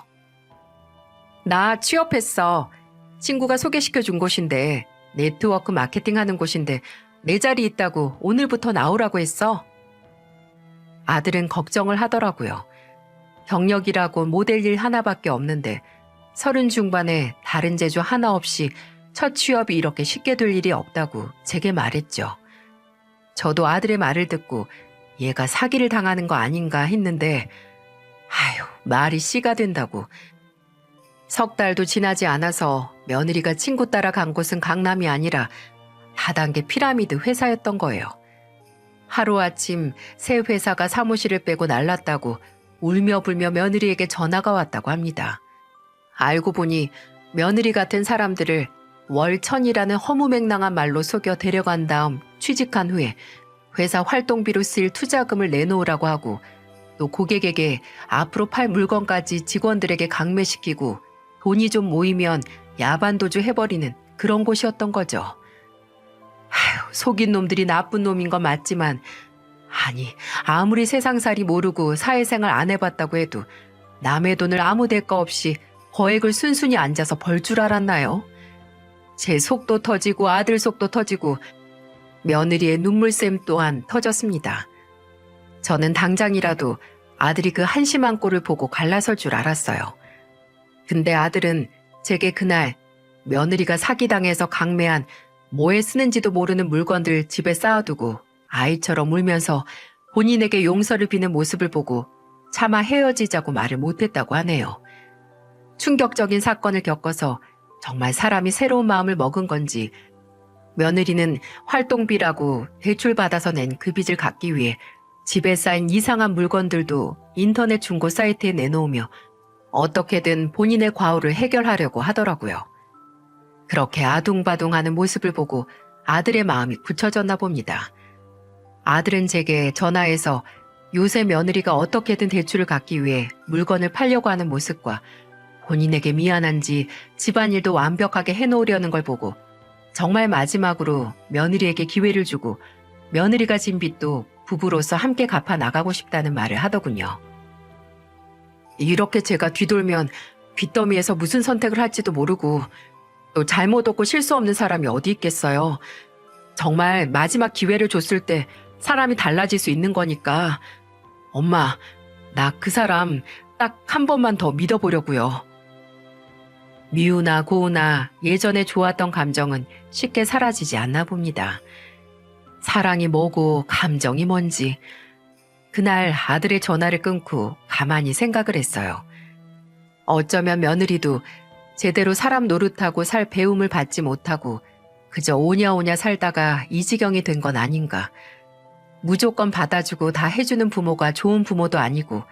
나 취업했어. 친구가 소개시켜 준 곳인데 네트워크 마케팅 하는 곳인데 내 자리 있다고 오늘부터 나오라고 했어. 아들은 걱정을 하더라고요. 경력이라고 모델 일 하나밖에 없는데 30 중반에 다른 재주 하나 없이 첫 취업이 이렇게 쉽게 될 일이 없다고 제게 말했죠. 저도 아들의 말을 듣고 얘가 사기를 당하는 거 아닌가 했는데 아휴 말이 씨가 된다고. 석 달도 지나지 않아서 며느리가 친구 따라 간 곳은 강남이 아니라 다단계 피라미드 회사였던 거예요. 하루아침 새 회사가 사무실을 빼고 날랐다고 울며불며 며느리에게 전화가 왔다고 합니다. 알고 보니 며느리 같은 사람들을 월 1000이라는 허무맹랑한 말로 속여 데려간 다음 취직한 후에 회사 활동비로 쓸 투자금을 내놓으라고 하고 또 고객에게 앞으로 팔 물건까지 직원들에게 강매시키고 돈이 좀 모이면 야반도주 해버리는 그런 곳이었던 거죠. 아휴, 속인 놈들이 나쁜 놈인 건 맞지만 아니 아무리 세상살이 모르고 사회생활 안 해봤다고 해도 남의 돈을 아무 대가 없이 거액을 순순히 앉아서 벌 줄 알았나요? 제 속도 터지고 아들 속도 터지고 며느리의 눈물샘 또한 터졌습니다. 저는 당장이라도 아들이 그 한심한 꼴을 보고 갈라설 줄 알았어요. 근데 아들은 제게 그날 며느리가 사기당해서 강매한 뭐에 쓰는지도 모르는 물건들 집에 쌓아두고 아이처럼 울면서 본인에게 용서를 비는 모습을 보고 차마 헤어지자고 말을 못했다고 하네요. 충격적인 사건을 겪어서 정말 사람이 새로운 마음을 먹은 건지 며느리는 활동비라고 대출받아서 낸 그 빚을 갚기 위해 집에 쌓인 이상한 물건들도 인터넷 중고 사이트에 내놓으며 어떻게든 본인의 과오를 해결하려고 하더라고요. 그렇게 아둥바둥하는 모습을 보고 아들의 마음이 굳혀졌나 봅니다. 아들은 제게 전화해서 요새 며느리가 어떻게든 대출을 갚기 위해 물건을 팔려고 하는 모습과 본인에게 미안한지 집안일도 완벽하게 해놓으려는 걸 보고 정말 마지막으로 며느리에게 기회를 주고 며느리가 진 빚도 부부로서 함께 갚아 나가고 싶다는 말을 하더군요. 이렇게 제가 뒤돌면 빚더미에서 무슨 선택을 할지도 모르고 또 잘못 없고 실수 없는 사람이 어디 있겠어요. 정말 마지막 기회를 줬을 때 사람이 달라질 수 있는 거니까 엄마, 나 그 사람 딱 한 번만 더 믿어보려고요. 미우나 고우나 예전에 좋았던 감정은 쉽게 사라지지 않나 봅니다. 사랑이 뭐고 감정이 뭔지 그날 아들의 전화를 끊고 가만히 생각을 했어요. 어쩌면 며느리도 제대로 사람 노릇하고 살 배움을 받지 못하고 그저 오냐오냐 살다가 이 지경이 된 건 아닌가. 무조건 받아주고 다 해주는 부모가 좋은 부모도 아니고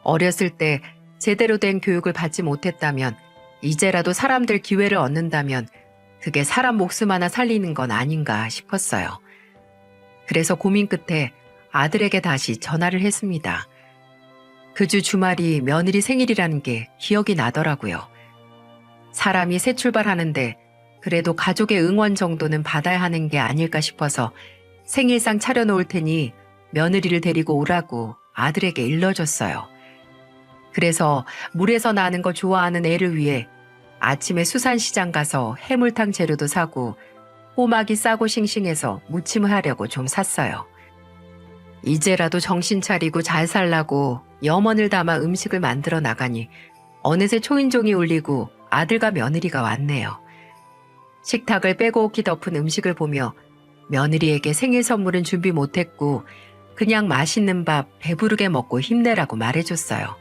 어렸을 때 제대로 된 교육을 받지 못했다면 이제라도 사람들 기회를 얻는다면 그게 사람 목숨 하나 살리는 건 아닌가 싶었어요. 그래서 고민 끝에 아들에게 다시 전화를 했습니다. 그 주 주말이 며느리 생일이라는 게 기억이 나더라고요. 사람이 새 출발하는데 그래도 가족의 응원 정도는 받아야 하는 게 아닐까 싶어서 생일상 차려놓을 테니 며느리를 데리고 오라고 아들에게 일러줬어요. 그래서 물에서 나는 거 좋아하는 애를 위해 아침에 수산시장 가서 해물탕 재료도 사고 꼬막이 싸고 싱싱해서 무침을 하려고 좀 샀어요. 이제라도 정신 차리고 잘 살라고 염원을 담아 음식을 만들어 나가니 어느새 초인종이 울리고 아들과 며느리가 왔네요. 식탁을 빼곡히 덮은 음식을 보며 며느리에게 생일 선물은 준비 못했고 그냥 맛있는 밥 배부르게 먹고 힘내라고 말해줬어요.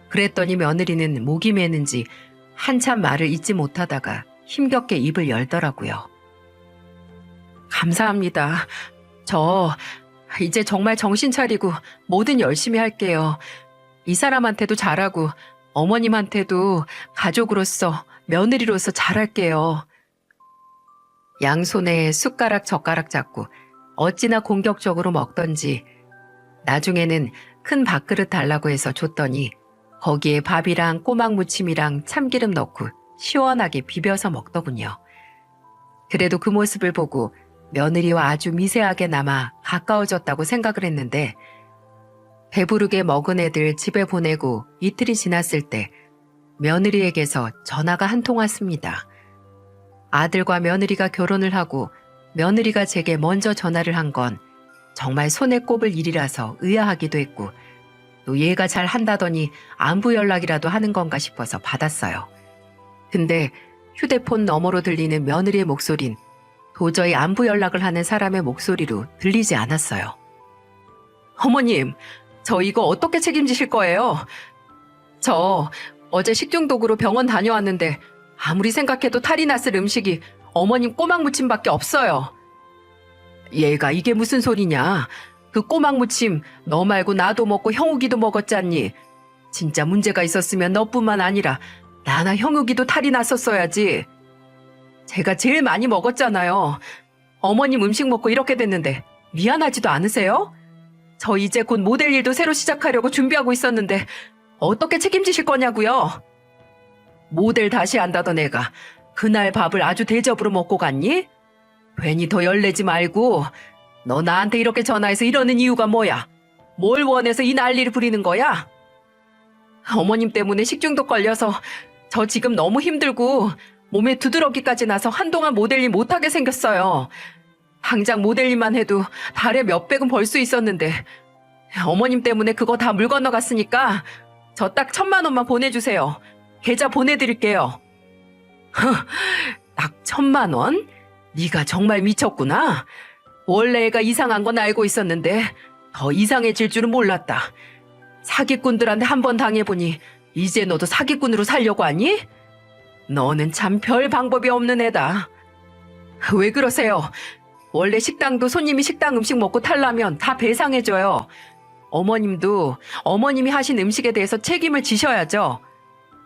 그랬더니 며느리는 목이 메는지 한참 말을 잇지 못하다가 힘겹게 입을 열더라고요. 감사합니다. 저 이제 정말 정신 차리고 뭐든 열심히 할게요. 이 사람한테도 잘하고 어머님한테도 가족으로서 며느리로서 잘할게요. 양손에 숟가락 젓가락 잡고 어찌나 공격적으로 먹던지 나중에는 큰 밥그릇 달라고 해서 줬더니 거기에 밥이랑 꼬막 무침이랑 참기름 넣고 시원하게 비벼서 먹더군요. 그래도 그 모습을 보고 며느리와 아주 미세하게나마 가까워졌다고 생각을 했는데 배부르게 먹은 애들 집에 보내고 이틀이 지났을 때 며느리에게서 전화가 한 통 왔습니다. 아들과 며느리가 결혼을 하고 며느리가 제게 먼저 전화를 한 건 정말 손에 꼽을 일이라서 의아하기도 했고 또 얘가 잘 한다더니 안부 연락이라도 하는 건가 싶어서 받았어요. 근데 휴대폰 너머로 들리는 며느리의 목소린 도저히 안부 연락을 하는 사람의 목소리로 들리지 않았어요. 어머님, 저 이거 어떻게 책임지실 거예요? 저 어제 식중독으로 병원 다녀왔는데 아무리 생각해도 탈이 났을 음식이 어머님 꼬막 무침밖에 없어요. 얘가 이게 무슨 소리냐? 그 꼬막 무침 너 말고 나도 먹고 형욱이도 먹었잖니. 진짜 문제가 있었으면 너뿐만 아니라 나나 형욱이도 탈이 났었어야지. 제가 제일 많이 먹었잖아요. 어머님 음식 먹고 이렇게 됐는데 미안하지도 않으세요? 저 이제 곧 모델 일도 새로 시작하려고 준비하고 있었는데 어떻게 책임지실 거냐고요? 모델 다시 한다던 애가 그날 밥을 아주 대접으로 먹고 갔니? 괜히 더 열내지 말고 너 나한테 이렇게 전화해서 이러는 이유가 뭐야? 뭘 원해서 이 난리를 부리는 거야? 어머님 때문에 식중독 걸려서 저 지금 너무 힘들고 몸에 두드러기까지 나서 한동안 모델링 못하게 생겼어요. 당장 모델링만 해도 달에 몇백은 벌 수 있었는데 어머님 때문에 그거 다 물 건너갔으니까 저 딱 1,000만 원만 보내주세요. 계좌 보내드릴게요. 딱 1,000만 원? 네가 정말 미쳤구나. 원래 애가 이상한 건 알고 있었는데 더 이상해질 줄은 몰랐다. 사기꾼들한테 한번 당해보니 이제 너도 사기꾼으로 살려고 하니? 너는 참 별 방법이 없는 애다. 왜 그러세요? 원래 식당도 손님이 식당 음식 먹고 탈라면 다 배상해줘요. 어머님도 어머님이 하신 음식에 대해서 책임을 지셔야죠.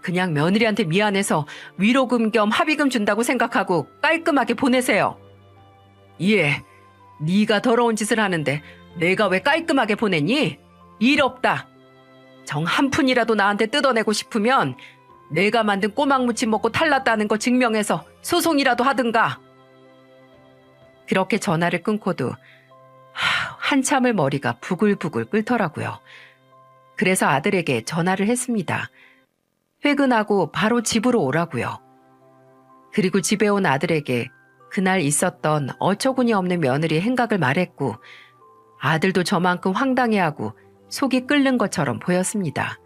그냥 며느리한테 미안해서 위로금 겸 합의금 준다고 생각하고 깔끔하게 보내세요. 예, 네가 더러운 짓을 하는데 내가 왜 깔끔하게 보냈니? 일 없다. 정 한 푼이라도 나한테 뜯어내고 싶으면 내가 만든 꼬막 무침 먹고 탈났다는 거 증명해서 소송이라도 하든가. 그렇게 전화를 끊고도 한참을 머리가 부글부글 끓더라고요. 그래서 아들에게 전화를 했습니다. 퇴근하고 바로 집으로 오라고요. 그리고 집에 온 아들에게 그날 있었던 어처구니 없는 며느리의 행각을 말했고 아들도 저만큼 황당해하고 속이 끓는 것처럼 보였습니다.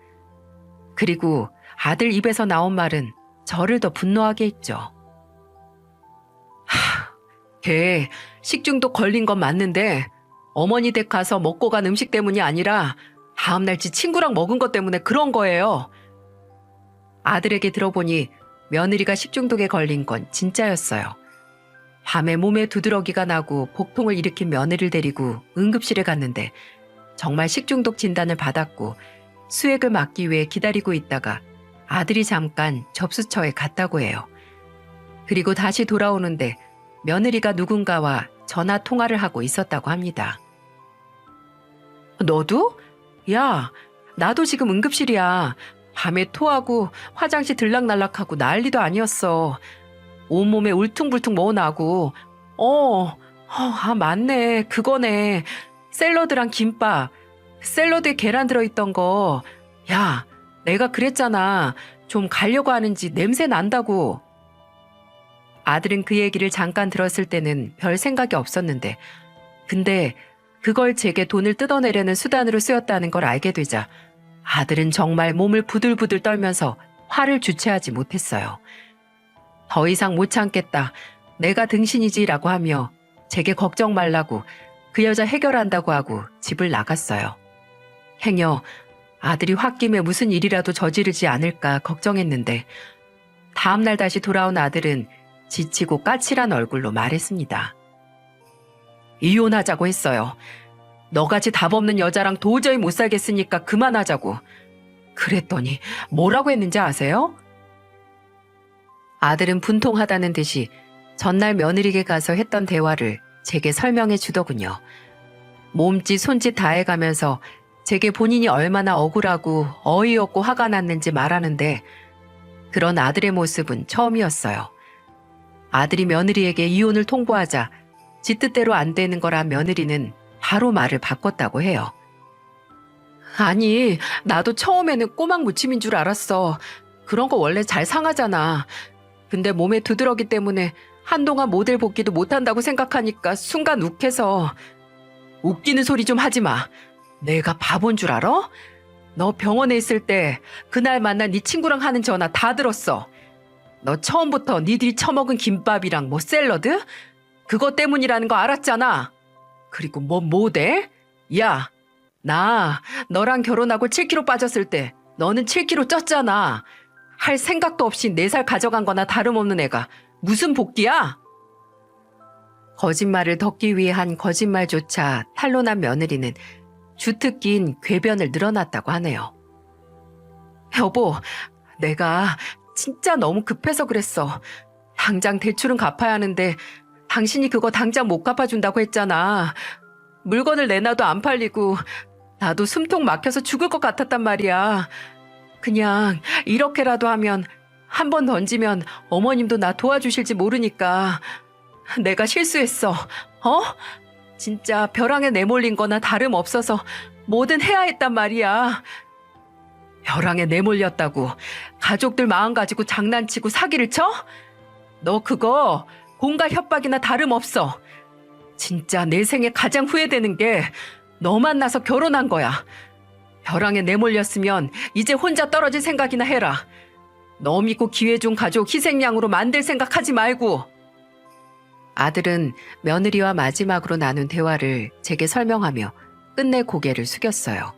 그리고 아들 입에서 나온 말은 저를 더 분노하게 했죠. 걔 식중독 걸린 건 맞는데 어머니 댁 가서 먹고 간 음식 때문이 아니라 다음날 지 친구랑 먹은 것 때문에 그런 거예요. 아들에게 들어보니 며느리가 식중독에 걸린 건 진짜였어요. 밤에 몸에 두드러기가 나고 복통을 일으킨 며느리를 데리고 응급실에 갔는데 정말 식중독 진단을 받았고 수액을 맞기 위해 기다리고 있다가 아들이 잠깐 접수처에 갔다고 해요. 그리고 다시 돌아오는데 며느리가 누군가와 전화 통화를 하고 있었다고 합니다. 너도? 야, 나도 지금 응급실이야. 밤에 토하고 화장실 들락날락하고 난리도 아니었어. 온몸에 울퉁불퉁 뭐 나고. 맞네. 그거네. 샐러드랑 김밥. 샐러드에 계란 들어있던 거. 야, 내가 그랬잖아. 좀 가려고 하는지 냄새 난다고. 아들은 그 얘기를 잠깐 들었을 때는 별 생각이 없었는데 근데 그걸 제게 돈을 뜯어내려는 수단으로 쓰였다는 걸 알게 되자 아들은 정말 몸을 부들부들 떨면서 화를 주체하지 못했어요. 더 이상 못 참겠다. 내가 등신이지라고 하며 제게 걱정 말라고 그 여자 해결한다고 하고 집을 나갔어요. 행여 아들이 홧김에 무슨 일이라도 저지르지 않을까 걱정했는데 다음날 다시 돌아온 아들은 지치고 까칠한 얼굴로 말했습니다. 이혼하자고 했어요. 너같이 답 없는 여자랑 도저히 못 살겠으니까 그만하자고. 그랬더니 뭐라고 했는지 아세요? 아들은 분통하다는 듯이 전날 며느리에게 가서 했던 대화를 제게 설명해 주더군요. 몸짓 손짓 다 해가면서 제게 본인이 얼마나 억울하고 어이없고 화가 났는지 말하는데 그런 아들의 모습은 처음이었어요. 아들이 며느리에게 이혼을 통보하자 지 뜻대로 안 되는 거라 며느리는 바로 말을 바꿨다고 해요. 아니, 나도 처음에는 꼬막 무침인 줄 알았어. 그런 거 원래 잘 상하잖아. 근데 몸에 두드러기 때문에 한동안 모델 복귀도 못한다고 생각하니까 순간 욱해서. 웃기는 소리 좀 하지 마. 내가 바본 줄 알아? 너 병원에 있을 때 그날 만난 네 친구랑 하는 전화 다 들었어. 너 처음부터 니들이 처먹은 김밥이랑 뭐 샐러드? 그거 때문이라는 거 알았잖아. 그리고 뭐 모델? 야, 나 너랑 결혼하고 7kg 빠졌을 때 너는 7kg 쪘잖아. 할 생각도 없이 4살 가져간 거나 다름없는 애가 무슨 복귀야? 거짓말을 덮기 위해 한 거짓말조차 탄로난 며느리는 주특기인 궤변을 늘어놨다고 하네요. 여보, 내가 진짜 너무 급해서 그랬어. 당장 대출은 갚아야 하는데 당신이 그거 당장 못 갚아준다고 했잖아. 물건을 내놔도 안 팔리고 나도 숨통 막혀서 죽을 것 같았단 말이야. 그냥 이렇게라도 하면 한 번 던지면 어머님도 나 도와주실지 모르니까 내가 실수했어. 진짜 벼랑에 내몰린 거나 다름없어서 뭐든 해야 했단 말이야. 벼랑에 내몰렸다고 가족들 마음 가지고 장난치고 사기를 쳐? 너 그거 공갈 협박이나 다름없어. 진짜 내 생에 가장 후회되는 게 너 만나서 결혼한 거야. 벼랑에 내몰렸으면 이제 혼자 떨어질 생각이나 해라. 너 믿고 기회 준 가족 희생양으로 만들 생각하지 말고. 아들은 며느리와 마지막으로 나눈 대화를 제게 설명하며 끝내 고개를 숙였어요.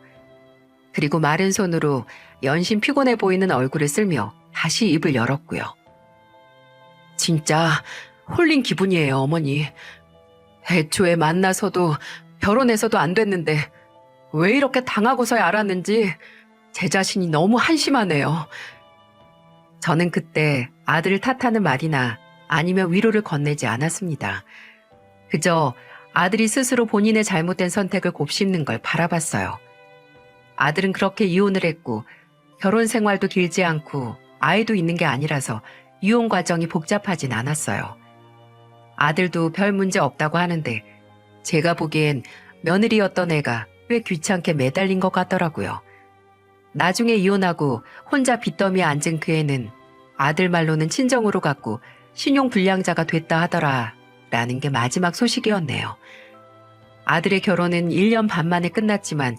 그리고 마른 손으로 연신 피곤해 보이는 얼굴을 쓸며 다시 입을 열었고요. 진짜 홀린 기분이에요, 어머니. 애초에 만나서도 결혼해서도 안 됐는데 왜 이렇게 당하고서야 알았는지 제 자신이 너무 한심하네요. 저는 그때 아들을 탓하는 말이나 아니면 위로를 건네지 않았습니다. 그저 아들이 스스로 본인의 잘못된 선택을 곱씹는 걸 바라봤어요. 아들은 그렇게 이혼을 했고 결혼 생활도 길지 않고 아이도 있는 게 아니라서 이혼 과정이 복잡하진 않았어요. 아들도 별 문제 없다고 하는데 제가 보기엔 며느리였던 애가 꽤 귀찮게 매달린 것 같더라고요. 나중에 이혼하고 혼자 빚더미에 앉은 그 애는 아들 말로는 친정으로 갔고 신용불량자가 됐다 하더라 라는 게 마지막 소식이었네요. 아들의 결혼은 1년 반 만에 끝났지만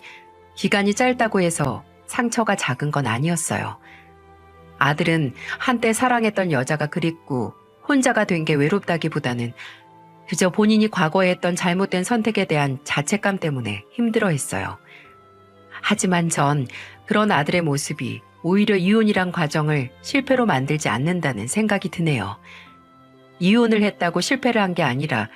기간이 짧다고 해서 상처가 작은 건 아니었어요. 아들은 한때 사랑했던 여자가 그립고 혼자가 된 게 외롭다기보다는 그저 본인이 과거에 했던 잘못된 선택에 대한 자책감 때문에 힘들어했어요. 하지만 전 그런 아들의 모습이 오히려 이혼이란 과정을 실패로 만들지 않는다는 생각이 드네요. 이혼을 했다고 실패를 한 게 아니라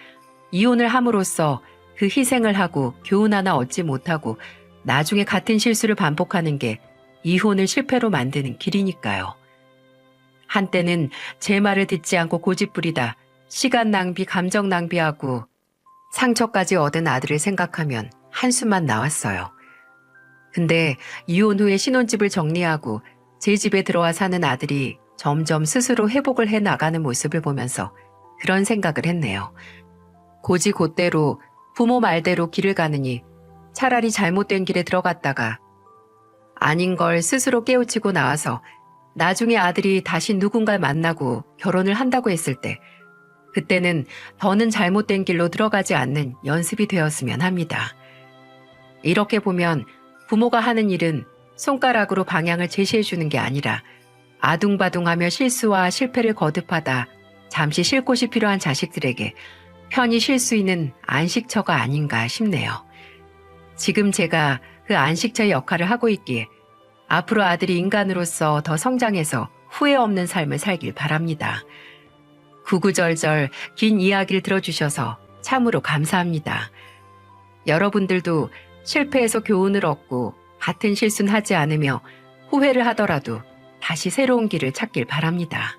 이혼을 함으로써 그 희생을 하고 교훈 하나 얻지 못하고 나중에 같은 실수를 반복하는 게 이혼을 실패로 만드는 길이니까요. 한때는 제 말을 듣지 않고 고집부리다 시간 낭비, 감정 낭비하고 상처까지 얻은 아들을 생각하면 한숨만 나왔어요. 근데 이혼 후에 신혼집을 정리하고 제 집에 들어와 사는 아들이 점점 스스로 회복을 해 나가는 모습을 보면서 그런 생각을 했네요. 고지곧대로 부모 말대로 길을 가느니 차라리 잘못된 길에 들어갔다가 아닌 걸 스스로 깨우치고 나와서 나중에 아들이 다시 누군가를 만나고 결혼을 한다고 했을 때 그때는 더는 잘못된 길로 들어가지 않는 연습이 되었으면 합니다. 이렇게 보면 부모가 하는 일은 손가락으로 방향을 제시해 주는 게 아니라 아둥바둥하며 실수와 실패를 거듭하다 잠시 쉴 곳이 필요한 자식들에게 편히 쉴 수 있는 안식처가 아닌가 싶네요. 지금 제가 그 안식처의 역할을 하고 있기에 앞으로 아들이 인간으로서 더 성장해서 후회 없는 삶을 살길 바랍니다. 구구절절 긴 이야기를 들어주셔서 참으로 감사합니다. 여러분들도 실패해서 교훈을 얻고 같은 실수는 하지 않으며 후회를 하더라도 다시 새로운 길을 찾길 바랍니다.